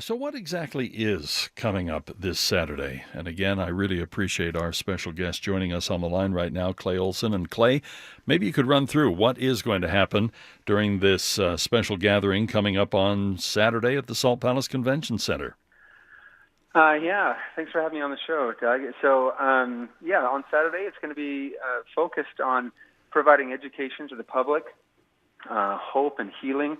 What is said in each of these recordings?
So what exactly is coming up this Saturday? And again, I really appreciate our special guest joining us on the line right now, Clay Olsen. And Clay, maybe you could run through what is going to happen during this special gathering coming up on Saturday at the Salt Palace Convention Center. Yeah, thanks for having me on the show, Doug. So, on Saturday it's going to be focused on providing education to the public, hope and healing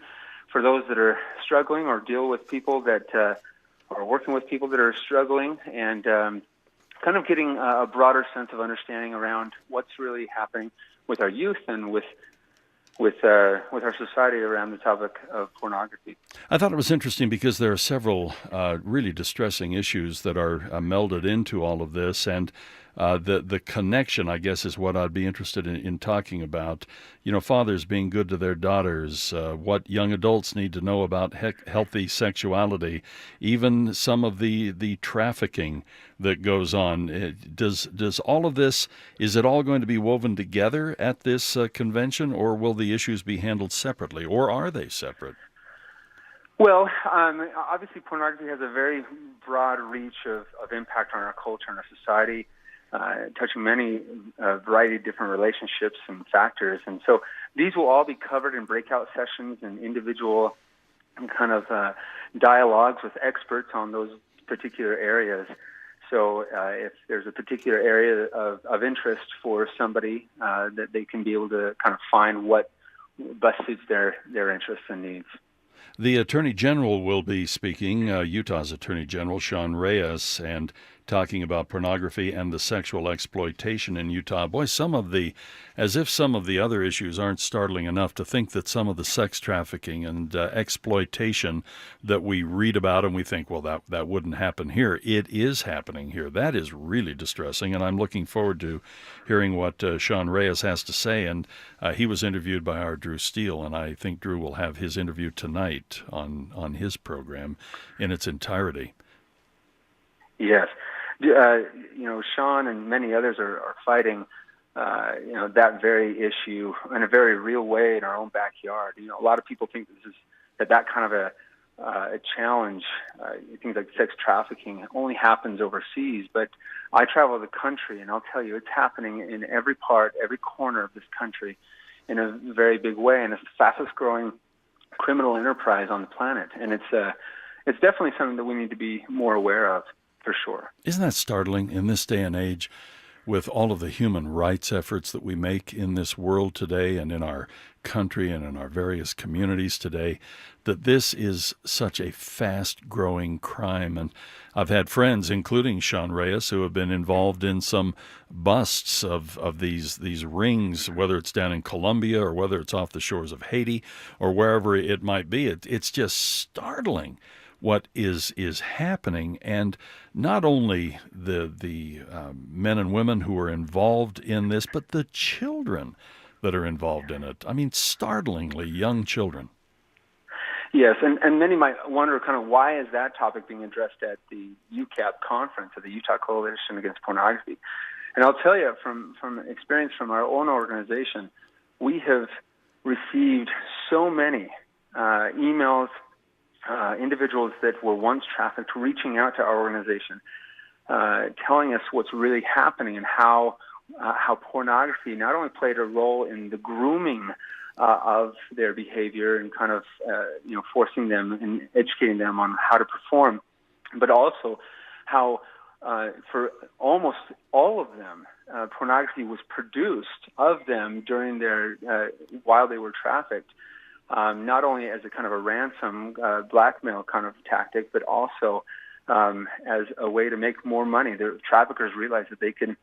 for those that are struggling or deal with people that are working with people that are struggling, and kind of getting a broader sense of understanding around what's really happening with our youth and with our society around the topic of pornography. I thought it was interesting because there are several really distressing issues that are melded into all of this, and the connection, I guess, is what I'd be interested in talking about. You know, fathers being good to their daughters, what young adults need to know about healthy sexuality, even some of the trafficking that goes on. Does all of this, is it all going to be woven together at this convention, or will the issues be handled separately, or are they separate? Well, obviously pornography has a very broad reach of impact on our culture and our society, touching many variety of different relationships and factors. And so these will all be covered in breakout sessions and individual kind of dialogues with experts on those particular areas. So if there's a particular area of interest for somebody, that they can be able to kind of find what best suits their interests and needs. The Attorney General will be speaking, Utah's Attorney General, Sean Reyes, and talking about pornography and the sexual exploitation in Utah. Boy, as if some of the other issues aren't startling enough, to think that some of the sex trafficking and exploitation that we read about and we think, well, that wouldn't happen here. It is happening here. That is really distressing, and I'm looking forward to hearing what Sean Reyes has to say. And he was interviewed by our Drew Steele, and I think Drew will have his interview tonight on his program in its entirety. Yes. Sean and many others are fighting, that very issue in a very real way in our own backyard. You know, a lot of people think that kind of a challenge, things like sex trafficking, only happens overseas. But I travel the country, and I'll tell you, it's happening in every corner of this country in a very big way, and it's the fastest growing criminal enterprise on the planet. And it's definitely something that we need to be more aware of, for sure. Isn't that startling in this day and age, with all of the human rights efforts that we make in this world today and in our country and in our various communities today, that this is such a fast-growing crime? And I've had friends, including Sean Reyes, who have been involved in some busts of these rings, whether it's down in Colombia or whether it's off the shores of Haiti or wherever it might be. It's just startling what is happening, and not only the men and women who are involved in this, but the children that are involved in it. I mean, startlingly young children. Yes, and many might wonder kind of why is that topic being addressed at the UCAP conference, or the Utah Coalition Against Pornography. And I'll tell you from experience from our own organization, we have received so many emails, individuals that were once trafficked reaching out to our organization, telling us what's really happening and how pornography not only played a role in the grooming of their behavior and kind of forcing them and educating them on how to perform, but also how for almost all of them pornography was produced of them during their while they were trafficked. Not only as a kind of a ransom blackmail kind of tactic, but also as a way to make more money. The traffickers realized that they can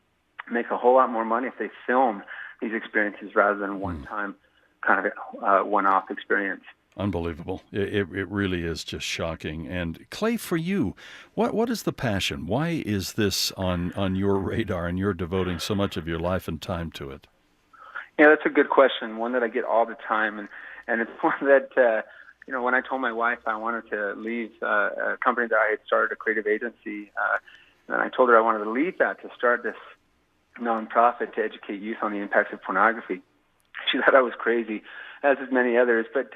make a whole lot more money if they film these experiences rather than one-time kind of one-off experience. Unbelievable. It really is just shocking. And Clay, for you, what is the passion? Why is this on your radar and you're devoting so much of your life and time to it? Yeah, that's a good question, one that I get all the time. And it's one that, when I told my wife I wanted to leave a company that I had started, a creative agency, and I told her I wanted to leave that to start this nonprofit to educate youth on the impacts of pornography, she thought I was crazy, as did many others. But,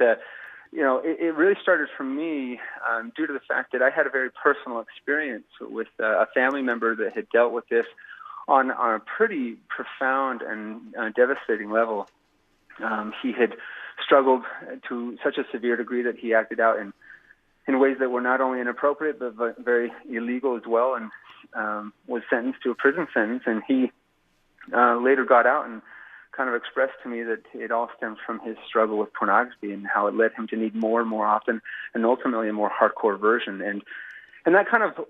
it really started for me due to the fact that I had a very personal experience with a family member that had dealt with this on a pretty profound and devastating level. He had struggled to such a severe degree that he acted out in ways that were not only inappropriate but very illegal as well, and was sentenced to a prison sentence. And he later got out and kind of expressed to me that it all stemmed from his struggle with pornography and how it led him to need more and more often, and ultimately a more hardcore version. And that kind of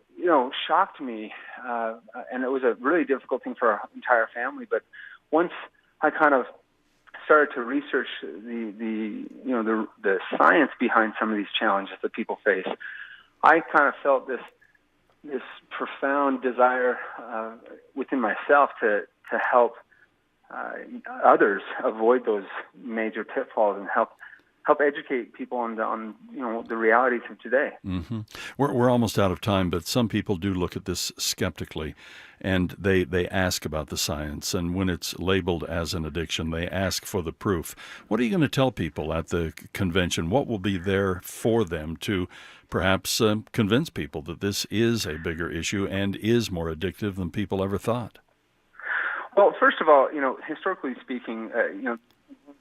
shocked me, and it was a really difficult thing for our entire family. But once I kind of started to research the science behind some of these challenges that people face, I kind of felt this profound desire within myself to help others avoid those major pitfalls and help educate people on the realities of today. Mm-hmm. We're almost out of time, but some people do look at this skeptically, and they ask about the science. And when it's labeled as an addiction, they ask for the proof. What are you going to tell people at the convention? What will be there for them to perhaps convince people that this is a bigger issue and is more addictive than people ever thought? Well, first of all, historically speaking,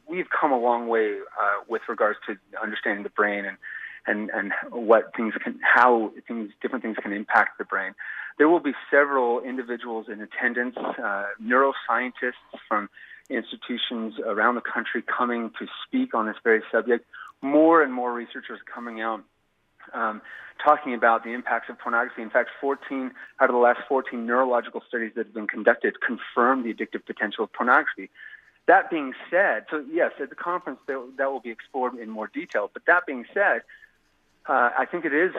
we've come a long way with regards to understanding the brain and how different things can impact the brain. There will be several individuals in attendance, neuroscientists from institutions around the country coming to speak on this very subject. More and more researchers coming out talking about the impacts of pornography. In fact, 14 out of the last 14 neurological studies that have been conducted confirm the addictive potential of pornography. That being said, so yes, at the conference that will be explored in more detail. But that being said, I think it is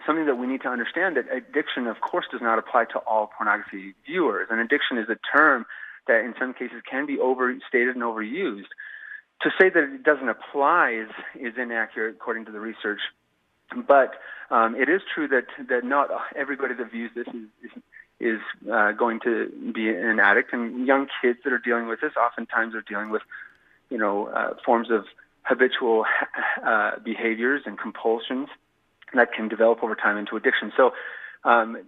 something that we need to understand that addiction, of course, does not apply to all pornography viewers. And addiction is a term that in some cases can be overstated and overused. To say that it doesn't apply is inaccurate according to the research. But it is true that not everybody that views this is going to be an addict, and young kids that are dealing with this oftentimes are dealing with forms of habitual behaviors and compulsions that can develop over time into addiction. So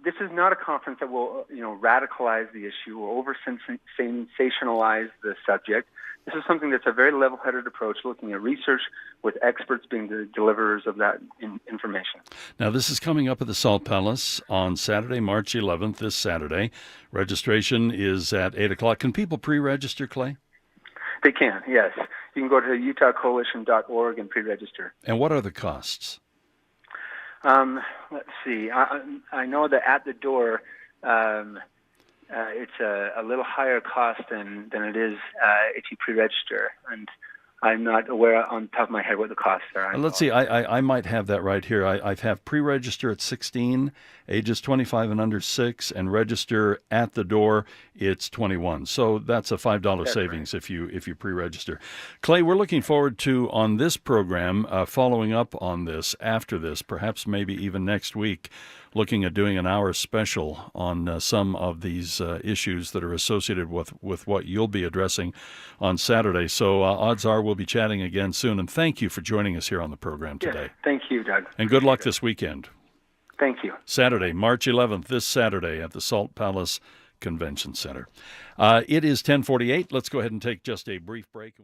this is not a conference that will radicalize the issue or over-sensationalize the subject. This is something that's a very level-headed approach, looking at research with experts being the deliverers of that information. Now, this is coming up at the Salt Palace on Saturday, March 11th, this Saturday. Registration is at 8 o'clock. Can people pre-register, Clay? They can, yes. You can go to utahcoalition.org and pre-register. And what are the costs? Let's see. I know that at the door, it's a little higher cost than it is if you pre-register, and I'm not aware on top of my head what the costs are. Let's see. I might have that right here. I have pre-register at 16, ages 25 and under 6, and register at the door. It's 21. So that's a $5 savings right if you pre-register. Clay, we're looking forward to on this program following up on this after this, perhaps maybe even next week, looking at doing an hour special on some of these issues that are associated with what you'll be addressing on Saturday. So odds are we'll be chatting again soon. And thank you for joining us here on the program today. Yes, thank you, Doug. And good luck this weekend. Thank you. Saturday, March 11th, this Saturday at the Salt Palace Convention Center. It is 10:48. Let's go ahead and take just a brief break.